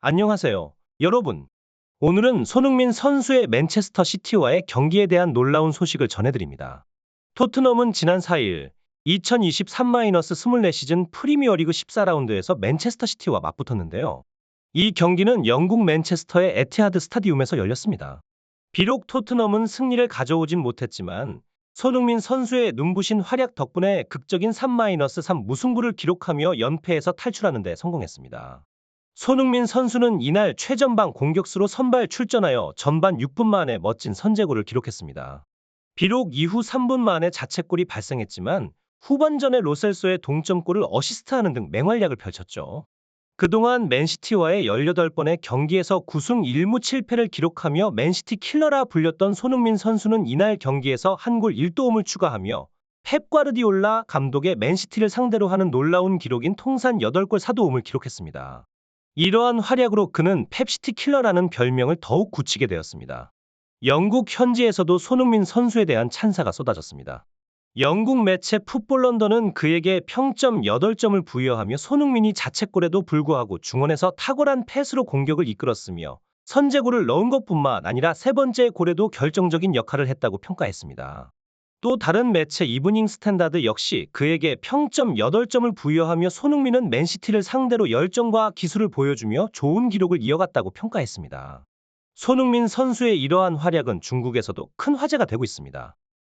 안녕하세요. 여러분, 오늘은 손흥민 선수의 맨체스터 시티와의 경기에 대한 놀라운 소식을 전해드립니다. 토트넘은 지난 4일 2023-24 시즌 프리미어리그 14라운드에서 맨체스터 시티와 맞붙었는데요. 이 경기는 영국 맨체스터의 에티하드 스타디움에서 열렸습니다. 비록 토트넘은 승리를 가져오진 못했지만 손흥민 선수의 눈부신 활약 덕분에 극적인 3-3 무승부를 기록하며 연패에서 탈출하는 데 성공했습니다. 손흥민 선수는 이날 최전방 공격수로 선발 출전하여 전반 6분 만에 멋진 선제골을 기록했습니다. 비록 이후 3분 만에 자책골이 발생했지만 후반전에 로셀소의 동점골을 어시스트하는 등 맹활약을 펼쳤죠. 그동안 맨시티와의 18번의 경기에서 9승 1무 7패를 기록하며 맨시티 킬러라 불렸던 손흥민 선수는 이날 경기에서 한 골 1도움을 추가하며 펩 과르디올라 감독의 맨시티를 상대로 하는 놀라운 기록인 통산 8골 4도움을 기록했습니다. 이러한 활약으로 그는 펩시티 킬러라는 별명을 더욱 굳히게 되었습니다. 영국 현지에서도 손흥민 선수에 대한 찬사가 쏟아졌습니다. 영국 매체 풋볼 런던은 그에게 평점 8점을 부여하며 손흥민이 자책골에도 불구하고 중원에서 탁월한 패스로 공격을 이끌었으며 선제골을 넣은 것뿐만 아니라 세 번째 골에도 결정적인 역할을 했다고 평가했습니다. 또 다른 매체 이브닝 스탠다드 역시 그에게 평점 8점을 부여하며 손흥민은 맨시티를 상대로 열정과 기술을 보여주며 좋은 기록을 이어갔다고 평가했습니다. 손흥민 선수의 이러한 활약은 중국에서도 큰 화제가 되고 있습니다.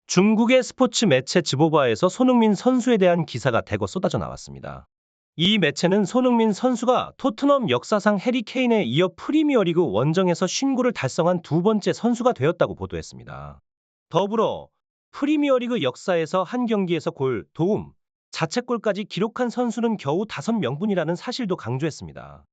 중국의 스포츠 매체 즈보바에서 손흥민 선수에 대한 기사가 대거 쏟아져 나왔습니다. 이 매체는 손흥민 선수가 토트넘 역사상 해리 케인에 이어 프리미어리그 원정에서 50골을 달성한 두 번째 선수가 되었다고 보도했습니다. 더불어 프리미어리그 역사에서 한 경기에서 골, 도움, 자책골까지 기록한 선수는 겨우 5명뿐이라는 사실도 강조했습니다.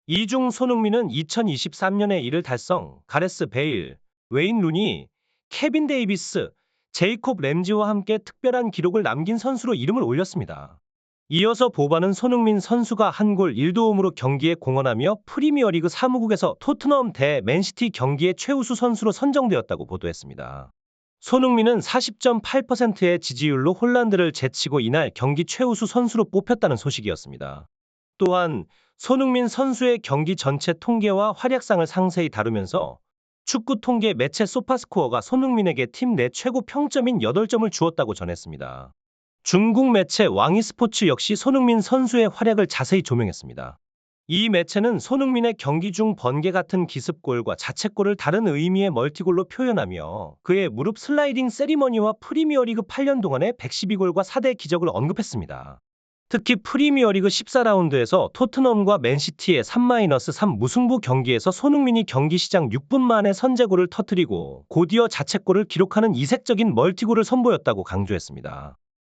이 중 손흥민은 2023년에 이를 달성, 가레스 베일, 웨인 루니, 케빈 데이비스, 제이콥 램지와 함께 특별한 기록을 남긴 선수로 이름을 올렸습니다. 이어서 보바는 손흥민 선수가 한 골 1도움으로 경기에 공헌하며 프리미어리그 사무국에서 토트넘 대 맨시티 경기의 최우수 선수로 선정되었다고 보도했습니다. 손흥민은 40.8%의 지지율로 홀란드를 제치고 이날 경기 최우수 선수로 뽑혔다는 소식이었습니다. 또한 손흥민 선수의 경기 전체 통계와 활약상을 상세히 다루면서 축구 통계 매체 소파스코어가 손흥민에게 팀 내 최고 평점인 8점을 주었다고 전했습니다. 중국 매체 왕이스포츠 역시 손흥민 선수의 활약을 자세히 조명했습니다. 이 매체는 손흥민의 경기 중 번개 같은 기습골과 자책골을 다른 의미의 멀티골로 표현하며 그의 무릎 슬라이딩 세리머니와 프리미어리그 8년 동안의 112골과 4대 기적을 언급했습니다. 특히 프리미어리그 14라운드에서 토트넘과 맨시티의 3-3 무승부 경기에서 손흥민이 경기 시작 6분 만에 선제골을 터뜨리고 곧이어 자책골을 기록하는 이색적인 멀티골을 선보였다고 강조했습니다.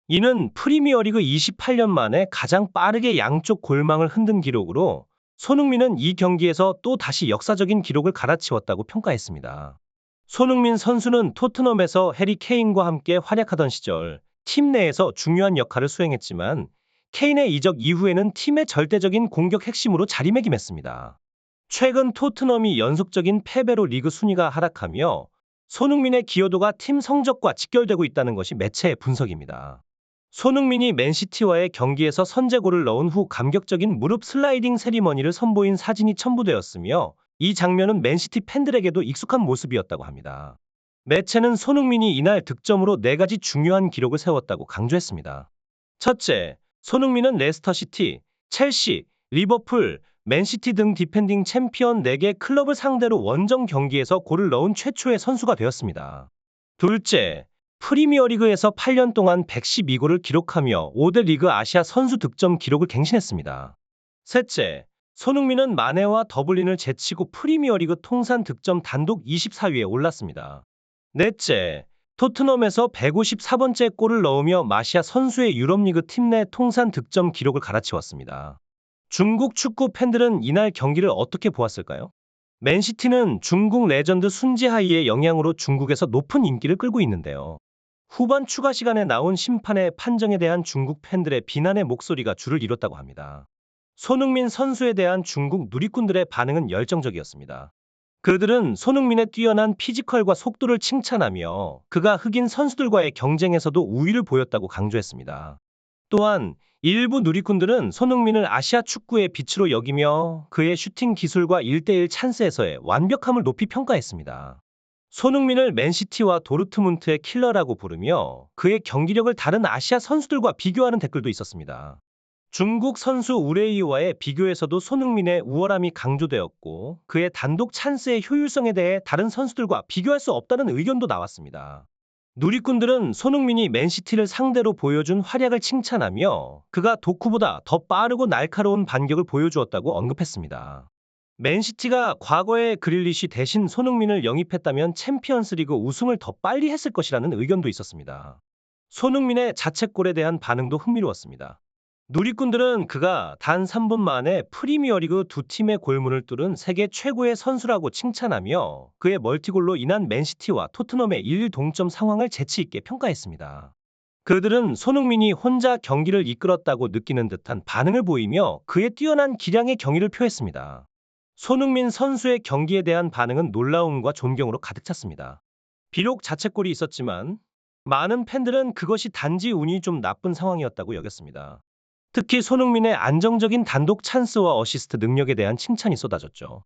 이는 프리미어리그 28년 만에 가장 빠르게 양쪽 골망을 흔든 기록으로 손흥민은 이 경기에서 또 다시 역사적인 기록을 갈아치웠다고 평가했습니다. 손흥민 선수는 토트넘에서 해리 케인과 함께 활약하던 시절 팀 내에서 중요한 역할을 수행했지만 케인의 이적 이후에는 팀의 절대적인 공격 핵심으로 자리매김했습니다. 최근 토트넘이 연속적인 패배로 리그 순위가 하락하며 손흥민의 기여도가 팀 성적과 직결되고 있다는 것이 매체의 분석입니다. 손흥민이 맨시티와의 경기에서 선제골을 넣은 후 감격적인 무릎 슬라이딩 세리머니를 선보인 사진이 첨부되었으며 이 장면은 맨시티 팬들에게도 익숙한 모습이었다고 합니다. 매체는 손흥민이 이날 득점으로 4가지 중요한 기록을 세웠다고 강조했습니다. 첫째, 손흥민은 레스터시티, 첼시, 리버풀, 맨시티 등 디펜딩 챔피언 4개 클럽을 상대로 원정 경기에서 골을 넣은 최초의 선수가 되었습니다. 둘째, 프리미어리그에서 8년 동안 112골을 기록하며 5대 리그 아시아 선수 득점 기록을 갱신했습니다. 셋째, 손흥민은 마네와 더블린을 제치고 프리미어리그 통산 득점 단독 24위에 올랐습니다. 넷째, 토트넘에서 154번째 골을 넣으며 마시아 선수의 유럽리그 팀 내 통산 득점 기록을 갈아치웠습니다. 중국 축구 팬들은 이날 경기를 어떻게 보았을까요? 맨시티는 중국 레전드 순지하이의 영향으로 중국에서 높은 인기를 끌고 있는데요. 후반 추가 시간에 나온 심판의 판정에 대한 중국 팬들의 비난의 목소리가 줄을 이뤘다고 합니다. 손흥민 선수에 대한 중국 누리꾼들의 반응은 열정적이었습니다. 그들은 손흥민의 뛰어난 피지컬과 속도를 칭찬하며 그가 흑인 선수들과의 경쟁에서도 우위를 보였다고 강조했습니다. 또한 일부 누리꾼들은 손흥민을 아시아 축구의 빛으로 여기며 그의 슈팅 기술과 1대1 찬스에서의 완벽함을 높이 평가했습니다. 손흥민을 맨시티와 도르트문트의 킬러라고 부르며 그의 경기력을 다른 아시아 선수들과 비교하는 댓글도 있었습니다. 중국 선수 우레이와의 비교에서도 손흥민의 우월함이 강조되었고 그의 단독 찬스의 효율성에 대해 다른 선수들과 비교할 수 없다는 의견도 나왔습니다. 누리꾼들은 손흥민이 맨시티를 상대로 보여준 활약을 칭찬하며 그가 도쿠보다 더 빠르고 날카로운 반격을 보여주었다고 언급했습니다. 맨시티가 과거에 그릴리시 대신 손흥민을 영입했다면 챔피언스리그 우승을 더 빨리 했을 것이라는 의견도 있었습니다. 손흥민의 자책골에 대한 반응도 흥미로웠습니다. 누리꾼들은 그가 단 3분 만에 프리미어리그 두 팀의 골문을 뚫은 세계 최고의 선수라고 칭찬하며 그의 멀티골로 인한 맨시티와 토트넘의 1-1 동점 상황을 재치 있게 평가했습니다. 그들은 손흥민이 혼자 경기를 이끌었다고 느끼는 듯한 반응을 보이며 그의 뛰어난 기량의 경의를 표했습니다. 손흥민 선수의 경기에 대한 반응은 놀라움과 존경으로 가득 찼습니다. 비록 자책골이 있었지만 많은 팬들은 그것이 단지 운이 좀 나쁜 상황이었다고 여겼습니다. 특히 손흥민의 안정적인 단독 찬스와 어시스트 능력에 대한 칭찬이 쏟아졌죠.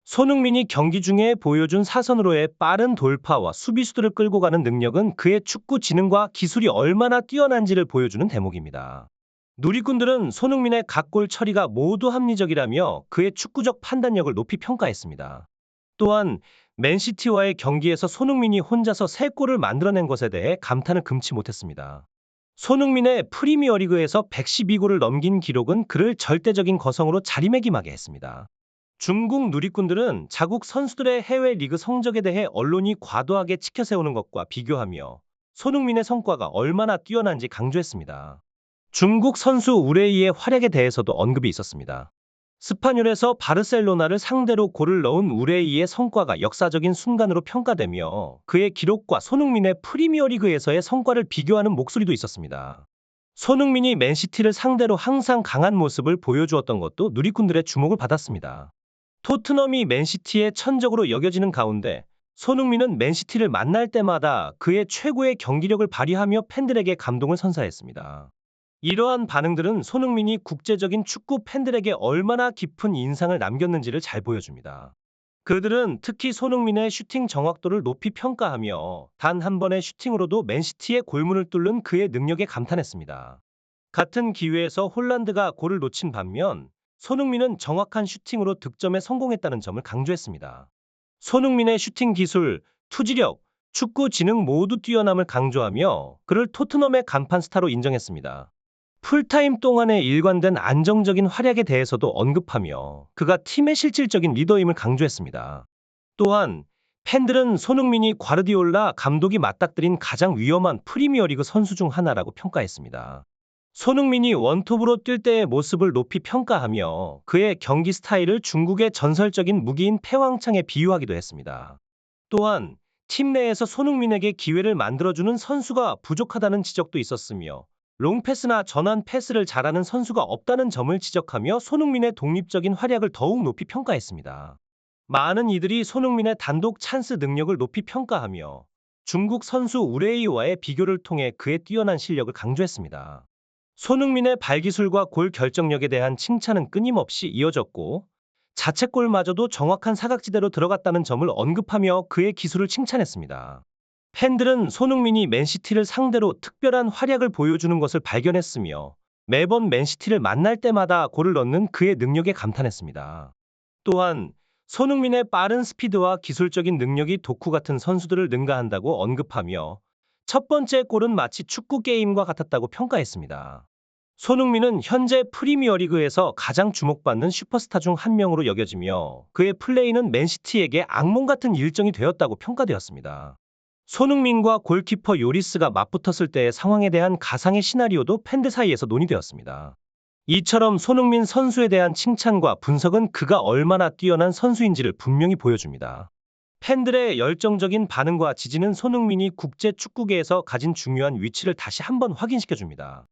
손흥민이 경기 중에 보여준 사선으로의 빠른 돌파와 수비수들을 끌고 가는 능력은 그의 축구 지능과 기술이 얼마나 뛰어난지를 보여주는 대목입니다. 누리꾼들은 손흥민의 각 골 처리가 모두 합리적이라며 그의 축구적 판단력을 높이 평가했습니다. 또한 맨시티와의 경기에서 손흥민이 혼자서 3골을 만들어낸 것에 대해 감탄을 금치 못했습니다. 손흥민의 프리미어리그에서 112골을 넘긴 기록은 그를 절대적인 거성으로 자리매김하게 했습니다. 중국 누리꾼들은 자국 선수들의 해외 리그 성적에 대해 언론이 과도하게 치켜세우는 것과 비교하며 손흥민의 성과가 얼마나 뛰어난지 강조했습니다. 중국 선수 우레이의 활약에 대해서도 언급이 있었습니다. 스파뇰에서 바르셀로나를 상대로 골을 넣은 우레이의 성과가 역사적인 순간으로 평가되며 그의 기록과 손흥민의 프리미어리그에서의 성과를 비교하는 목소리도 있었습니다. 손흥민이 맨시티를 상대로 항상 강한 모습을 보여주었던 것도 누리꾼들의 주목을 받았습니다. 토트넘이 맨시티의 천적으로 여겨지는 가운데 손흥민은 맨시티를 만날 때마다 그의 최고의 경기력을 발휘하며 팬들에게 감동을 선사했습니다. 이러한 반응들은 손흥민이 국제적인 축구 팬들에게 얼마나 깊은 인상을 남겼는지를 잘 보여줍니다. 그들은 특히 손흥민의 슈팅 정확도를 높이 평가하며 단 한 번의 슈팅으로도 맨시티의 골문을 뚫는 그의 능력에 감탄했습니다. 같은 기회에서 홀란드가 골을 놓친 반면 손흥민은 정확한 슈팅으로 득점에 성공했다는 점을 강조했습니다. 손흥민의 슈팅 기술, 투지력, 축구 지능 모두 뛰어남을 강조하며 그를 토트넘의 간판 스타로 인정했습니다. 풀타임 동안의 일관된 안정적인 활약에 대해서도 언급하며 그가 팀의 실질적인 리더임을 강조했습니다. 또한 팬들은 손흥민이 과르디올라 감독이 맞닥뜨린 가장 위험한 프리미어리그 선수 중 하나라고 평가했습니다. 손흥민이 원톱으로 뛸 때의 모습을 높이 평가하며 그의 경기 스타일을 중국의 전설적인 무기인 패왕창에 비유하기도 했습니다. 또한 팀 내에서 손흥민에게 기회를 만들어주는 선수가 부족하다는 지적도 있었으며 롱패스나 전환 패스를 잘하는 선수가 없다는 점을 지적하며 손흥민의 독립적인 활약을 더욱 높이 평가했습니다. 많은 이들이 손흥민의 단독 찬스 능력을 높이 평가하며 중국 선수 우레이와의 비교를 통해 그의 뛰어난 실력을 강조했습니다. 손흥민의 발기술과 골 결정력에 대한 칭찬은 끊임없이 이어졌고 자책골마저도 정확한 사각지대로 들어갔다는 점을 언급하며 그의 기술을 칭찬했습니다. 팬들은 손흥민이 맨시티를 상대로 특별한 활약을 보여주는 것을 발견했으며 매번 맨시티를 만날 때마다 골을 넣는 그의 능력에 감탄했습니다. 또한 손흥민의 빠른 스피드와 기술적인 능력이 도쿠 같은 선수들을 능가한다고 언급하며 첫 번째 골은 마치 축구 게임과 같았다고 평가했습니다. 손흥민은 현재 프리미어리그에서 가장 주목받는 슈퍼스타 중 한 명으로 여겨지며 그의 플레이는 맨시티에게 악몽 같은 일정이 되었다고 평가되었습니다. 손흥민과 골키퍼 요리스가 맞붙었을 때의 상황에 대한 가상의 시나리오도 팬들 사이에서 논의되었습니다. 이처럼 손흥민 선수에 대한 칭찬과 분석은 그가 얼마나 뛰어난 선수인지를 분명히 보여줍니다. 팬들의 열정적인 반응과 지지는 손흥민이 국제 축구계에서 가진 중요한 위치를 다시 한번 확인시켜줍니다.